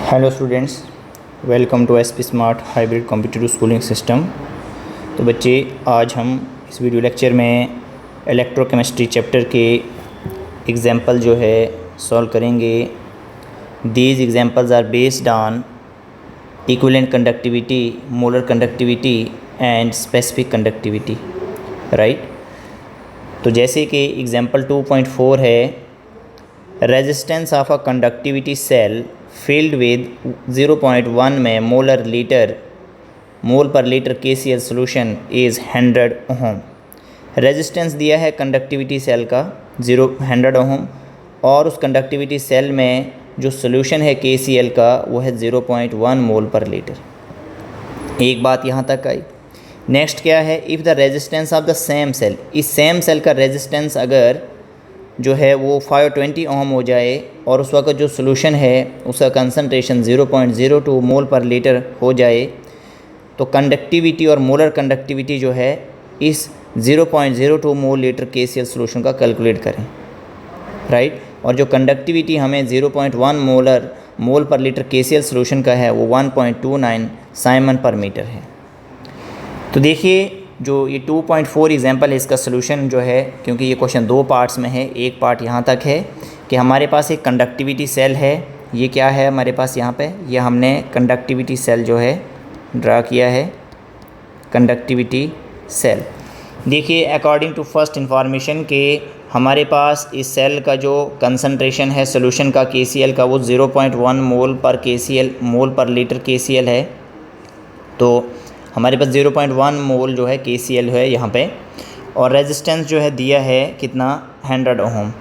Hello students, welcome to SP smart hybrid competitive schooling system. तो बच्चे, आज हम इस वीडियो लेक्चर में इलेक्ट्रोकेमिस्ट्री चैप्टर के एग्जाम्पल जो है सॉल्व करेंगे। These examples are based on equivalent conductivity, molar conductivity and specific conductivity, right. तो जैसे कि एग्जाम्पल 2.4 है, resistance of a conductivity cell filled with 0.1 में mole per litre KCl solution is 100 ohm. Resistance दिया है कंडक्टिविटी सेल का 100 ohm, और उस कंडक्टिविटी सेल में जो सोल्यूशन है KCl का वो है 0.1 मोल पर लीटर। एक बात यहाँ तक आई। नेक्स्ट क्या है, if the resistance of the same cell, इस सेम सेल का रेजिस्टेंस अगर जो है वो 520 ओम हो जाए और उस वक्त जो सोल्यूशन है उसका कंसंट्रेशन 0.02 मोल पर लीटर हो जाए, तो कंडक्टिविटी और मोलर कंडक्टिविटी जो है इस 0.02 मोल लीटर KCl सोल्यूशन का कैलकुलेट करें, राइट। और जो कंडक्टिविटी हमें 0.1 मोल पर लीटर KCl सोल्यूशन का है वो 1.29 साइमन पर मीटर है। तो देखिए, जो ये 2.4 एग्जाम्पल है इसका सोल्यूशन जो है, क्योंकि ये क्वेश्चन दो पार्ट्स में है, एक पार्ट यहाँ तक है कि हमारे पास एक कंडक्टिविटी सेल है। ये क्या है हमारे पास यहाँ पे, ये हमने कंडक्टिविटी सेल जो है ड्रा किया है, कंडक्टिविटी सेल। देखिए, अकॉर्डिंग टू फर्स्ट इंफॉर्मेशन के हमारे पास इस सेल का जो कंसंट्रेशन है सोल्यूशन का KCl का वो 0.1 मोल पर लीटर KCl है। तो हमारे पास 0.1 मोल जो है KCl है यहाँ पे, और रेजिस्टेंस जो है दिया है कितना, 100 ओहम,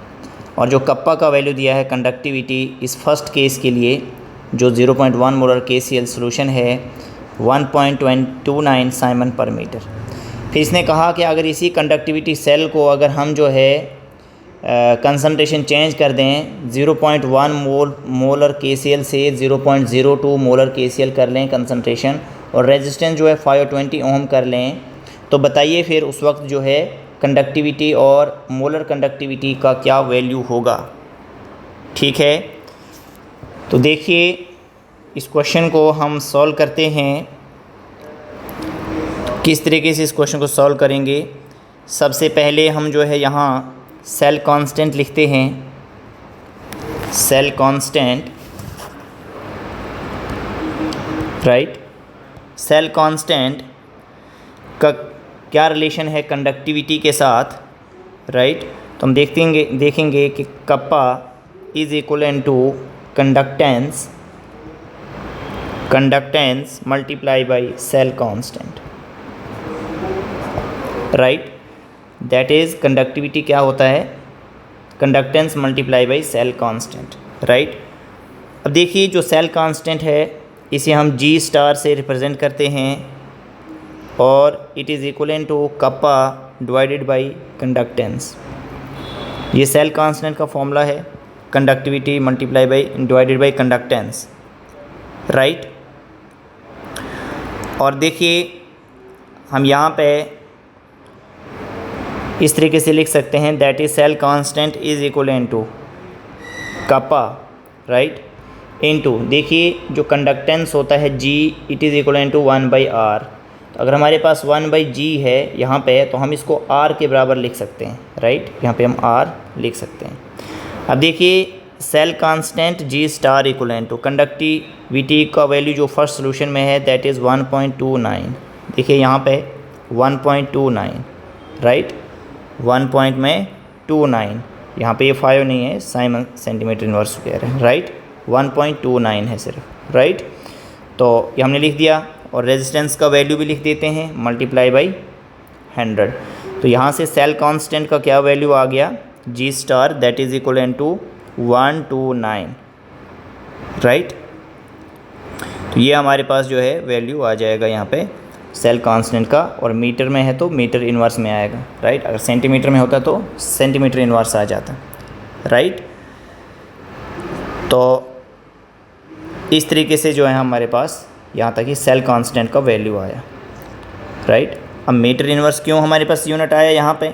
और जो कप्पा का वैल्यू दिया है कंडक्टिविटी इस फर्स्ट केस के लिए जो 0.1 मोलर KCl सोल्यूशन है 1.29 साइमन पर मीटर। फिर इसने कहा कि अगर इसी कंडक्टिविटी सेल को अगर हम जो है कंसंट्रेशन चेंज कर दें, 0.1 मोलर KCl से 0.02 मोलर KCl कर लें कंसंट्रेशन, और रेजिस्टेंस जो है 520 ओम कर लें, तो बताइए फिर उस वक्त जो है कंडक्टिविटी और मोलर कंडक्टिविटी का क्या वैल्यू होगा। ठीक है, तो देखिए इस क्वेश्चन को हम सॉल्व करते हैं। किस तरीके से इस क्वेश्चन को सॉल्व करेंगे, सबसे पहले हम जो है यहाँ सेल कांस्टेंट लिखते हैं। Cell constant, right. Cell constant का क्या रिलेशन है कंडक्टिविटी के साथ, राइट। तो हम देखेंगे कि kappa is equal to conductance multiply by cell constant, right. That is conductivity क्या होता है, conductance multiply by cell constant, right. अब देखिए, जो सेल कांस्टेंट है इसे हम G स्टार से रिप्रेजेंट करते हैं, और it is equal to kappa divided by conductance. ये सेल कांस्टेंट का फॉर्मूला है, conductivity multiply by divided by conductance, right. और देखिए, हम यहाँ पे इस तरीके से लिख सकते हैं, that is cell constant is equal to kappa, right, into, देखिए जो कंडक्टेंस होता है G, it is equal to 1/R। तो अगर हमारे पास 1/G है यहाँ पे, तो हम इसको R के बराबर लिख सकते हैं, राइट। यहाँ पे हम R लिख सकते हैं। अब देखिए, cell constant G star equal to conductivity का वैल्यू जो फर्स्ट सोल्यूशन में है दैट इज़ 1.29। देखिए यहाँ पे 1.29, राइट, 1.29। यहाँ पे ये 5 नहीं है, साइमन सेंटीमीटर इनवर्स स्क्वायर है, राइट। 1.29 है सिर्फ, राइट। तो ये हमने लिख दिया, और रेजिस्टेंस का वैल्यू भी लिख देते हैं मल्टीप्लाई बाई 100। तो यहाँ से सेल कांस्टेंट का क्या वैल्यू आ गया, G star that is equal to 129, right. तो ये हमारे पास जो है वैल्यू आ जाएगा यहाँ पे सेल कांस्टेंट का, और मीटर में है तो मीटर इन्वर्स में आएगा, राइट। अगर सेंटीमीटर में होता तो सेंटीमीटर इन्वर्स आ जाता, राइट। तो इस तरीके से जो है हमारे पास यहाँ तक ही सेल कांस्टेंट का वैल्यू आया, राइट। अब मीटर इन्वर्स क्यों हमारे पास यूनिट आया यहाँ पे,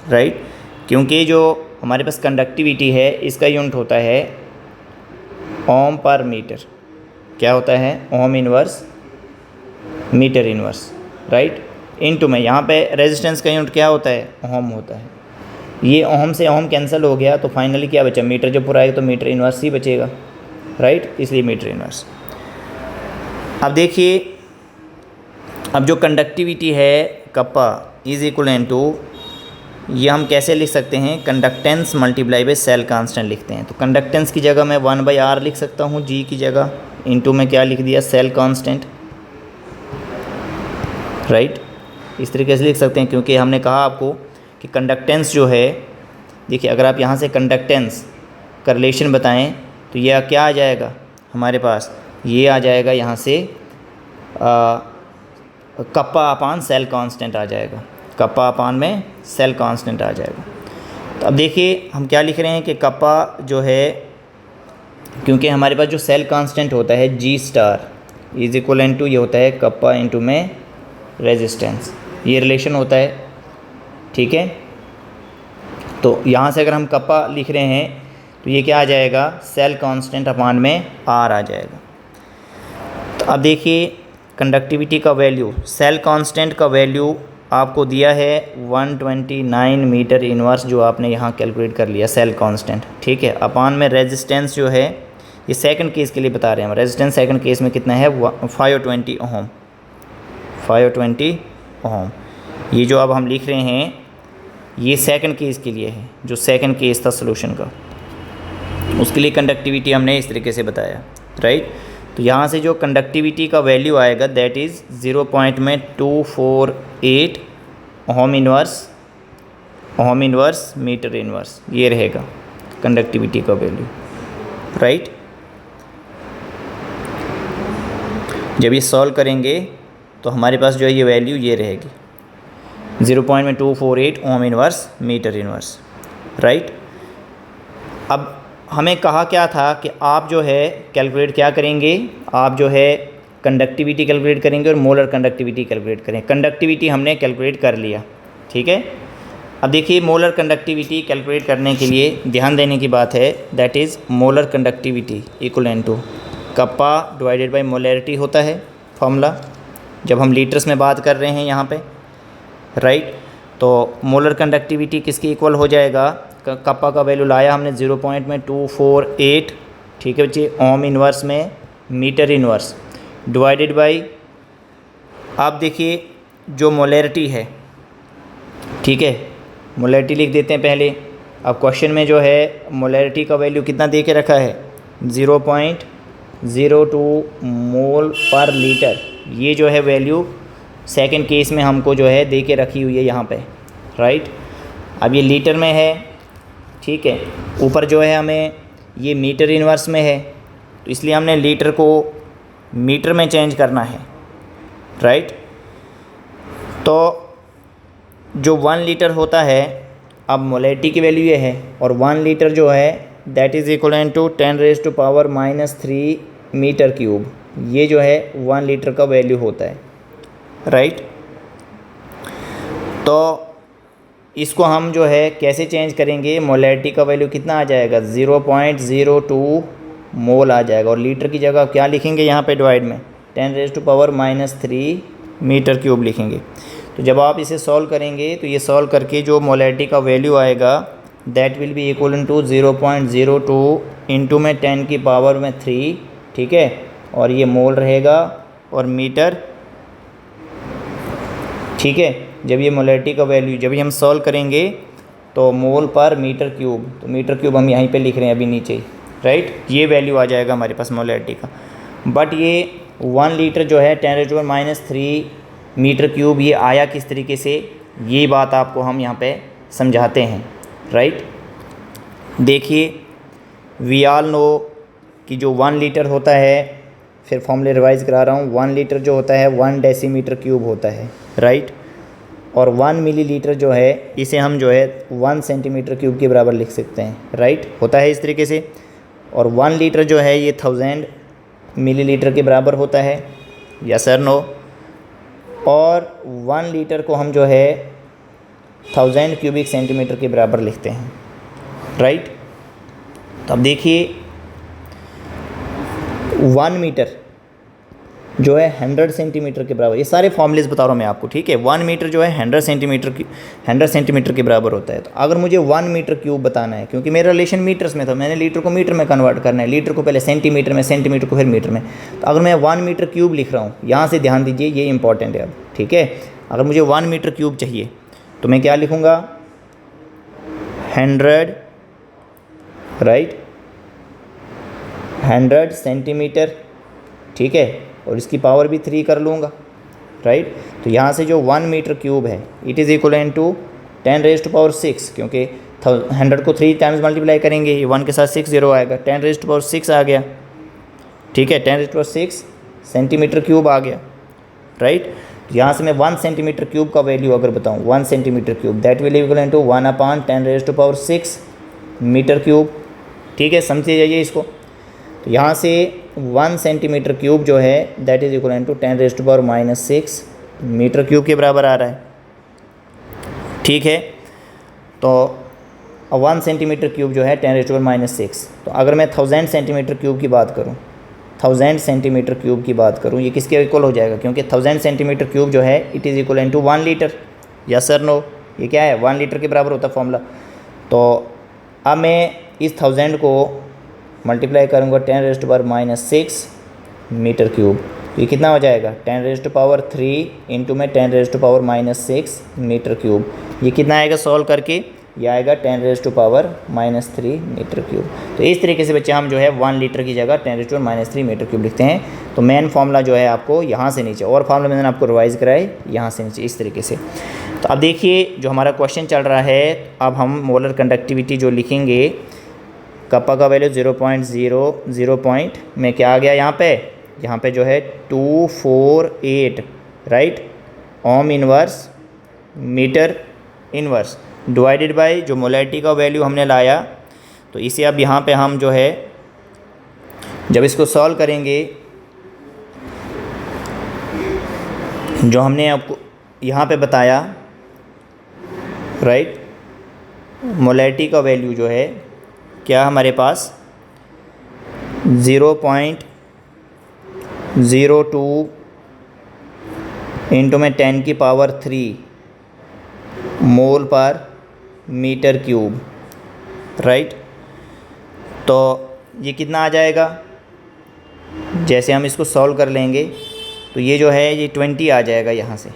राइट, क्योंकि जो हमारे पास कंडक्टिविटी है इसका यूनिट होता है ओम पर मीटर, क्या होता है, ohm inverse metre inverse, right. Into में यहाँ पे रेजिस्टेंस का यूनिट क्या होता है, ओम होता है। ये ओम से ओम कैंसिल हो गया तो फाइनली क्या बचा, मीटर जब पूरा आएगा तो मीटर इनवर्स ही बचेगा, राइट, इसलिए मीटर इनवर्स। अब देखिए, अब जो कंडक्टिविटी है कप्पा इज इक्वल टू, ये हम कैसे लिख सकते हैं, conductance multiply by cell constant लिखते हैं। तो कंडक्टेंस की जगह मैं 1/r लिख सकता हूँ, जी की जगह, इनटू में क्या लिख दिया, सेल कांस्टेंट, राइट। इस तरीके से लिख सकते हैं क्योंकि हमने कहा आपको कि कंडक्टेंस जो है, देखिए अगर आप यहाँ से कंडक्टेंस का रिलेशन बताएं तो यह क्या आ जाएगा हमारे पास, ये आ जाएगा यहाँ से कप्पा अपान सेल कांस्टेंट आ जाएगा, कप्पा अपान में सेल कांस्टेंट आ जाएगा। तो अब देखिए हम क्या लिख रहे हैं कि कप्पा जो है, क्योंकि हमारे पास जो सेल कांस्टेंट होता है जी स्टार इज इक्वल टू, ये होता है कप्पा इंटू में रेजिस्टेंस, ये रिलेशन होता है, ठीक है। तो यहाँ से अगर हम कप्पा लिख रहे हैं तो ये क्या आ जाएगा, सेल कांस्टेंट अपान में आर आ जाएगा। तो अब देखिए कंडक्टिविटी का वैल्यू, सेल कांस्टेंट का वैल्यू आपको दिया है 129 मीटर इनवर्स, जो आपने यहाँ कैलकुलेट कर लिया सेल कांस्टेंट, ठीक है। अपान में रेजिस्टेंस जो है, ये सेकंड केस के लिए बता रहे हैं हम, रेजिस्टेंस सेकंड केस में कितना है, 520 ओम, 520 ओम। ये जो अब हम लिख रहे हैं ये सेकंड केस के लिए है, जो सेकंड केस था सोल्यूशन का, उसके लिए कंडक्टिविटी हमने इस तरीके से बताया, राइट। तो यहाँ से जो कंडक्टिविटी का वैल्यू आएगा that is 0.248 ohm inverse metre inverse, ये रहेगा कंडक्टिविटी का वैल्यू, राइट। जब ये सॉल्व करेंगे तो हमारे पास जो है ये वैल्यू ये रहेगी 0.248 ohm inverse metre inverse, right. अब हमें कहा क्या था कि आप जो है कैलकुलेट क्या करेंगे, आप जो है कंडक्टिविटी कैलकुलेट करेंगे और मोलर कंडक्टिविटी कैलकुलेट करें। कंडक्टिविटी हमने कैलकुलेट कर लिया, ठीक है। अब देखिए मोलर कंडक्टिविटी कैलकुलेट करने के लिए ध्यान देने की बात है, that is molar conductivity equal to kappa divided by molarity होता है फॉर्मूला, जब हम लीटर्स में बात कर रहे हैं यहाँ पे, राइट। तो मोलर कंडक्टिविटी किसकी इक्वल हो जाएगा, कप्पा का वैल्यू लाया हमने 0.248, ठीक है बच्चे, ओम इनवर्स में मीटर इनवर्स डिवाइडेड बाई, आप देखिए जो मोलैरिटी है, ठीक है, मोलैरिटी लिख देते हैं पहले। अब क्वेश्चन में जो है मोलैरिटी का वैल्यू कितना दे के रखा है, 0.02 मोल पर लीटर, ये जो है वैल्यू सेकंड केस में हमको जो है दे के रखी हुई है यहाँ पे, राइट। अब ये लीटर में है, ठीक है, ऊपर जो है हमें ये मीटर इनवर्स में है, तो इसलिए हमने लीटर को मीटर में चेंज करना है, राइट। तो जो 1 लीटर होता है, अब मोलैरिटी की वैल्यू ये है, और 1 लीटर जो है that is equal to 10⁻³ metre cube, ये जो है 1 लीटर का वैल्यू होता है, राइट। तो इसको हम जो है कैसे चेंज करेंगे, मोलैरिटी का वैल्यू कितना आ जाएगा, 0.02 मोल आ जाएगा, और लीटर की जगह क्या लिखेंगे यहाँ पे डिवाइड में 10⁻³ मीटर क्यूब लिखेंगे। तो जब आप इसे सॉल्व करेंगे तो ये सॉल्व करके जो मोलैरिटी का वैल्यू आएगा that will be equal to 0.02 into में 10⁻³ ठीक है, और ये मोल रहेगा और मीटर, ठीक है। जब ये मोलैरिटी का वैल्यू जब भी हम सॉल्व करेंगे तो मोल पर मीटर क्यूब, तो मीटर क्यूब हम यहीं पे लिख रहे हैं अभी नीचे, राइट। ये वैल्यू आ जाएगा हमारे पास मोलैरिटी का। बट ये 1 लीटर जो है 10⁻³ मीटर क्यूब ये आया किस तरीके से, ये बात आपको हम यहाँ पे समझाते हैं, राइट। देखिए वी ऑल नो कि जो 1 लीटर होता है, फिर फॉर्मूले रिवाइज करा रहा हूँ, 1 लीटर जो होता है 1 डेसीमीटर क्यूब होता है, राइट। और 1 मिलीलीटर जो है इसे हम जो है 1 सेंटीमीटर क्यूब के बराबर लिख सकते हैं, राइट, होता है इस तरीके से। और 1 लीटर जो है ये 1000 मिलीलीटर के बराबर होता है, यस और नो। और 1 लीटर को हम जो है 1000 क्यूबिक सेंटीमीटर के बराबर लिखते हैं, राइट। तो अब देखिए 1 मीटर जो है 100 सेंटीमीटर के बराबर, ये सारे फॉर्मूलेस बता रहा हूँ मैं आपको, ठीक है। 1 मीटर जो है 100 सेंटीमीटर के बराबर होता है। तो अगर मुझे 1 मीटर क्यूब बताना है, क्योंकि मेरा रिलेशन मीटर्स में था, मैंने लीटर को मीटर में कन्वर्ट करना है, लीटर को पहले सेंटीमीटर में, सेंटीमीटर को फिर मीटर में। तो अगर मैं 1 मीटर क्यूब लिख रहा हूँ, यहाँ से ध्यान दीजिए, ये इंपॉर्टेंट है अब, ठीक है। अगर मुझे 1 मीटर क्यूब चाहिए तो मैं क्या लिखूँगा, 100, राइट, 100 सेंटीमीटर, ठीक है, और इसकी पावर भी 3 कर लूँगा, राइट। तो यहाँ से जो 1 मीटर क्यूब है इट इज़ इक्वल टू 10⁻⁶, क्योंकि 100 को 3 टाइम्स मल्टीप्लाई करेंगे, ये 1 के साथ 6 0 आएगा, 10⁻⁶ आ गया, ठीक है, 10⁻⁶ सेंटीमीटर क्यूब आ गया, राइट। यहाँ से मैं 1 सेंटीमीटर क्यूब का वैल्यू अगर बताऊँ, 1 centimetre cube that will equal to 1/10⁻⁶ metre cube, ठीक है, समझिए जाइए इसको। तो यहाँ से 1 सेंटीमीटर क्यूब जो है that is equal to 10⁻⁻⁶ metre cube के बराबर आ रहा है, ठीक है। तो 1 सेंटीमीटर क्यूब जो है 10⁻⁶। तो अगर मैं 1000 सेंटीमीटर क्यूब की बात करूँ, 1000 सेंटीमीटर क्यूब की बात करूँ, ये किसके इक्वल हो जाएगा, क्योंकि 1000 सेंटीमीटर क्यूब जो है it is equal to 1 litre, yes sir no, ये क्या है, 1 लीटर के बराबर होता है फॉर्मूला। तो अब मैं इस 1000 को मल्टीप्लाई करूँगा 10⁻⁻⁶ मीटर क्यूब, तो ये कितना हो जाएगा, 10⁻³ इंटू में 10⁻⁻⁶ मीटर क्यूब, ये कितना आएगा सॉल्व करके, ये आएगा 10⁻³ मीटर क्यूब। तो इस तरीके से बच्चे हम जो है 1 लीटर की जगह 10⁻³ मीटर क्यूब लिखते हैं। तो मेन फार्मूला जो है आपको यहाँ से नीचे, और फार्मूला मैंने आपको रिवाइज़ कराए यहाँ से नीचे इस तरीके से। तो अब देखिए जो हमारा क्वेश्चन चल रहा है, अब हम मोलर कंडक्टिविटी जो लिखेंगे, कप्पा का वैल्यू 0.00 में क्या आ गया यहाँ पे जो है 248, right, ohm inverse metre inverse divided by जो मोलैरिटी का वैल्यू हमने लाया। तो इसे अब यहाँ पे हम जो है जब इसको सॉल्व करेंगे, जो हमने आपको यहाँ पे बताया, राइट, मोलैरिटी का वैल्यू जो है क्या हमारे पास 0.02 इंटू में 10⁻³ मोल पर मीटर क्यूब, राइट। तो ये कितना आ जाएगा, जैसे हम इसको सॉल्व कर लेंगे तो ये जो है ये 20 आ जाएगा यहाँ से,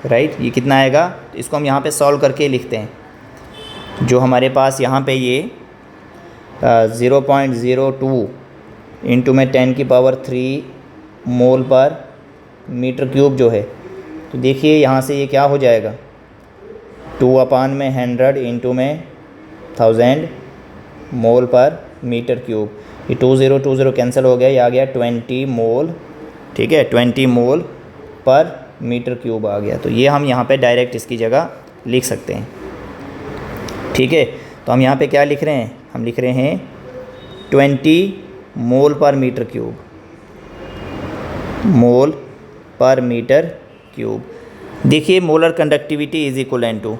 राइट। ये कितना आएगा, तो इसको हम यहाँ पे सॉल्व करके लिखते हैं। जो हमारे पास यहाँ पे ये 0.02 इंटू में 10⁻³ मोल पर मीटर क्यूब जो है, तो देखिए यहाँ से ये क्या हो जाएगा, 2/100 इंटू में 1000 मोल पर मीटर क्यूब, ये 20 कैंसिल हो गया, ये आ गया 20 मोल, ठीक है, 20 मोल पर मीटर क्यूब आ गया। तो ये हम यहाँ पे डायरेक्ट इसकी जगह लिख सकते हैं, ठीक है। तो हम यहाँ पे क्या लिख रहे हैं, हम लिख रहे हैं 20 मोल per metre cube, mole per metre cube. देखिए molar conductivity is equal to,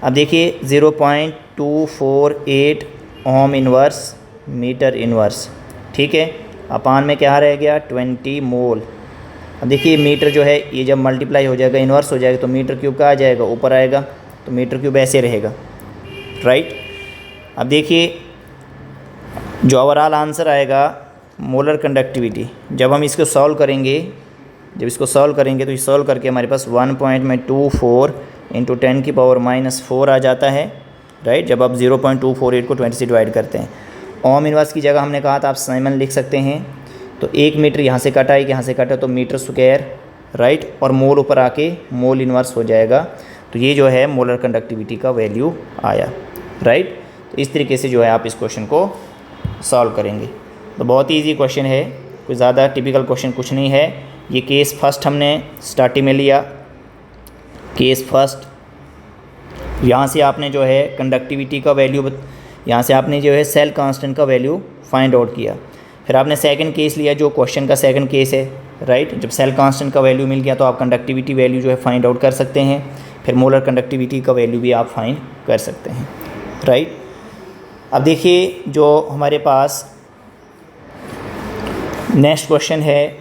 अब देखिए 0.248 ओम इनवर्स मीटर इनवर्स, ठीक है, अपान में क्या रह गया 20 मोल। अब देखिए मीटर जो है ये जब मल्टीप्लाई हो जाएगा, इन्वर्स हो जाएगा, तो मीटर क्यूब का आ जाएगा, ऊपर आएगा, तो मीटर क्यूब ऐसे रहेगा, राइट। अब देखिए जो ओवरऑल आंसर आएगा मोलर कंडक्टिविटी, जब हम इसको सॉल्व करेंगे, तो इस सॉल्व करके हमारे पास 1.24 इंटू 10⁻⁻4 आ जाता है, राइट। जब आप 0.248 को 20 से डिवाइड करते हैं, ओम इनवर्स की जगह हमने कहा था आप साइमन लिख सकते हैं। तो 1 मीटर यहाँ से कटा, एक यहाँ से कटा, तो मीटर स्क्वायर, राइट, और मोल ऊपर आके मोल इनवर्स हो जाएगा। तो ये जो है मोलर कंडक्टिविटी का वैल्यू आया, राइट। तो इस तरीके से जो है आप इस क्वेश्चन को सॉल्व करेंगे। तो बहुत ही ईजी क्वेश्चन है, कोई ज़्यादा टिपिकल क्वेश्चन कुछ नहीं है। ये केस फर्स्ट हमने स्टार्टिंग में लिया, केस फर्स्ट, यहाँ से आपने जो है कंडक्टिविटी का वैल्यू, यहाँ से आपने जो है सेल कांस्टेंट का वैल्यू फाइंड आउट किया। फिर आपने सेकंड केस लिया जो क्वेश्चन का सेकंड केस है, राइट। जब सेल कांस्टेंट का वैल्यू मिल गया तो आप कंडक्टिविटी वैल्यू जो है फाइंड आउट कर सकते हैं। फिर मोलर कंडक्टिविटी का वैल्यू भी आप फाइंड कर सकते हैं, राइट। अब देखिए जो हमारे पास नेक्स्ट क्वेश्चन है,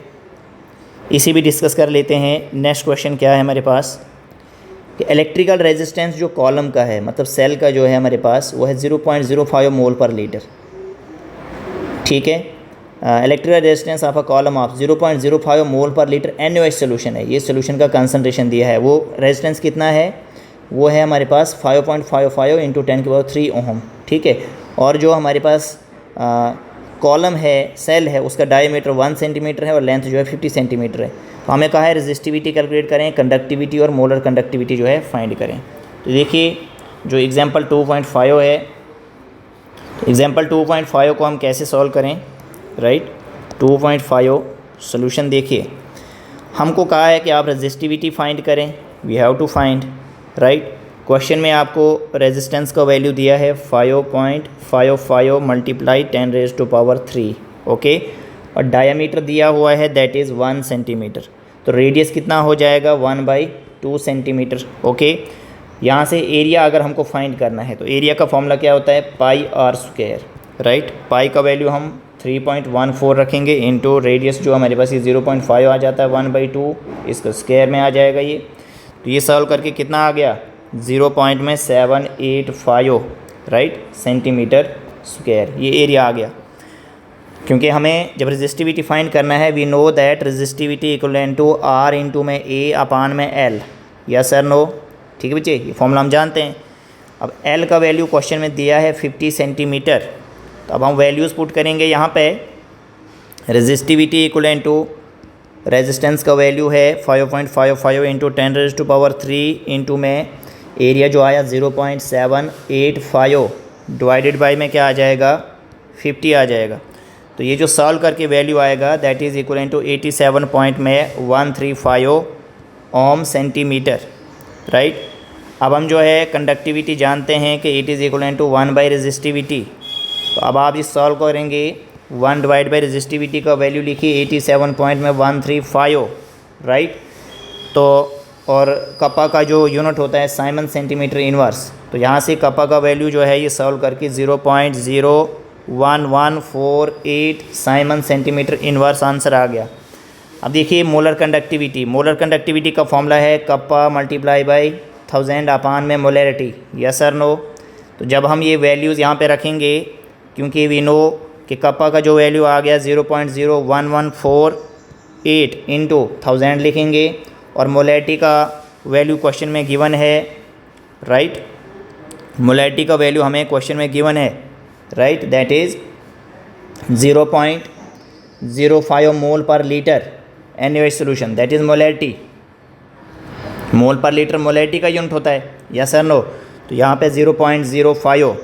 इसी भी डिस्कस कर लेते हैं। नेक्स्ट क्वेश्चन क्या है हमारे पास कि इलेक्ट्रिकल रेजिस्टेंस जो कॉलम का है, मतलब सेल का जो है हमारे पास, वो है 0.05 मोल पर लीटर। ठीक है, electrical resistance of a column of 0.05 mole per litre NaOH solution है। ये सोल्यूशन का कंसनट्रेशन दिया है। वो रेजिस्टेंस कितना है, वो है हमारे पास 5.55 इंटू 10⁻³ ओहम। ठीक है, और जो हमारे पास कॉलम है, सेल है, उसका डायमीटर 1 सेंटीमीटर है और लेंथ जो है 50 सेंटीमीटर है। तो हमें कहा है रेजिस्टिविटी कैलकुलेट करें, कंडक्टिविटी और मोलर कंडक्टिविटी जो है फाइंड करें। तो देखिए जो एग्जांपल 2.5 है, एग्जांपल 2.5 को हम कैसे सॉल्व करें, राइट। 2.5 सोल्यूशन देखिए, हमको कहा है कि आप रेजिस्टिविटी फाइंड करें, we have to find, right. Question में आपको रेजिस्टेंस का वैल्यू दिया है 5.55 मल्टीप्लाई 10⁻³ ओके, और डायामीटर दिया हुआ है दैट इज़ 1 सेंटीमीटर। तो रेडियस कितना हो जाएगा 1/2 सेंटीमीटर। ओके, यहाँ से एरिया अगर हमको फाइंड करना है तो एरिया का फॉर्मूला क्या होता है, πr², राइट। पाई का वैल्यू हम 3.14 रखेंगे इंटू रेडियस जो हमारे पास ये 0.5 आ जाता है 1/2, इसका स्क्वायर में आ जाएगा ये। तो ये सॉल्व करके कितना आ गया 0.785, राइट, सेंटीमीटर स्क्वायर, ये एरिया आ गया। क्योंकि हमें जब रेजिस्टिविटी फाइंड करना है, we know that resistivity equivalent to R into में A अपान में L, यस सर नो। ठीक है बच्चे, ये फॉर्मूला हम जानते हैं। अब L का वैल्यू क्वेश्चन में दिया है 50 सेंटीमीटर, तो अब हम वैल्यूज़ पुट करेंगे यहाँ पे। रेजिस्टिविटी इक्वलेंट टू रेजिस्टेंस का वैल्यू है 5.55 इंटू 10⁻³ इंटू में एरिया जो आया 0.785 डिवाइडेड बाई में क्या आ जाएगा 50 आ जाएगा। तो ये जो सॉल्व करके वैल्यू आएगा that is equal to 87.135 ohm centimetre, right. अब हम जो है कंडक्टिविटी जानते हैं कि it is equal to 1 resistivity. तो अब आप इस सॉल्व करेंगे 1 डिवाइड बाई रेजिस्टिविटी का वैल्यू लिखिए 87.135, राइट। तो और कपा का जो यूनिट होता है साइमन सेंटीमीटर इनवर्स, तो यहाँ से कपा का वैल्यू जो है ये सॉल्व करके 0.01148 साइमन सेंटीमीटर इनवर्स आंसर आ गया। अब देखिए मोलर कंडक्टिविटी, मोलर कंडक्टिविटी का फॉर्मूला है कपा मल्टीप्लाई बाई 1000 अपान में मोलैरिटी, यस सर नो। तो जब हम ये वैल्यूज़ यहाँ पे रखेंगे, क्योंकि वी नो कि कपा का जो वैल्यू आ गया 0.01148 इंटू 1000 लिखेंगे, और मोलैरिटी का वैल्यू क्वेश्चन में गिवन है, राइट। मोलैरिटी का वैल्यू हमें क्वेश्चन में गिवन है, right, that is 0.05 mole per litre NaOH solution, that is molarity. Mole per litre molarity का यूनिट होता है, यस सर नो। तो यहाँ पे 0.05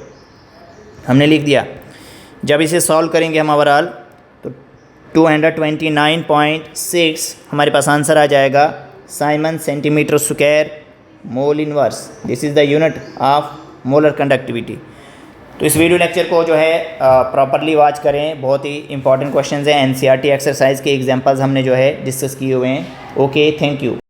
हमने लिख दिया। जब इसे सॉल्व करेंगे हम ओवरऑल तो 229.6 हमारे पास आंसर आ जाएगा Simon centimetre square mole inverse. This is the unit of molar conductivity. तो इस वीडियो लेक्चर को जो है प्रॉपरली वॉच करें, बहुत ही इंपॉर्टेंट क्वेश्चंस हैं। NCERT एक्सरसाइज के एग्जांपल्स हमने जो है डिस्कस किए हुए हैं। Okay, thank you.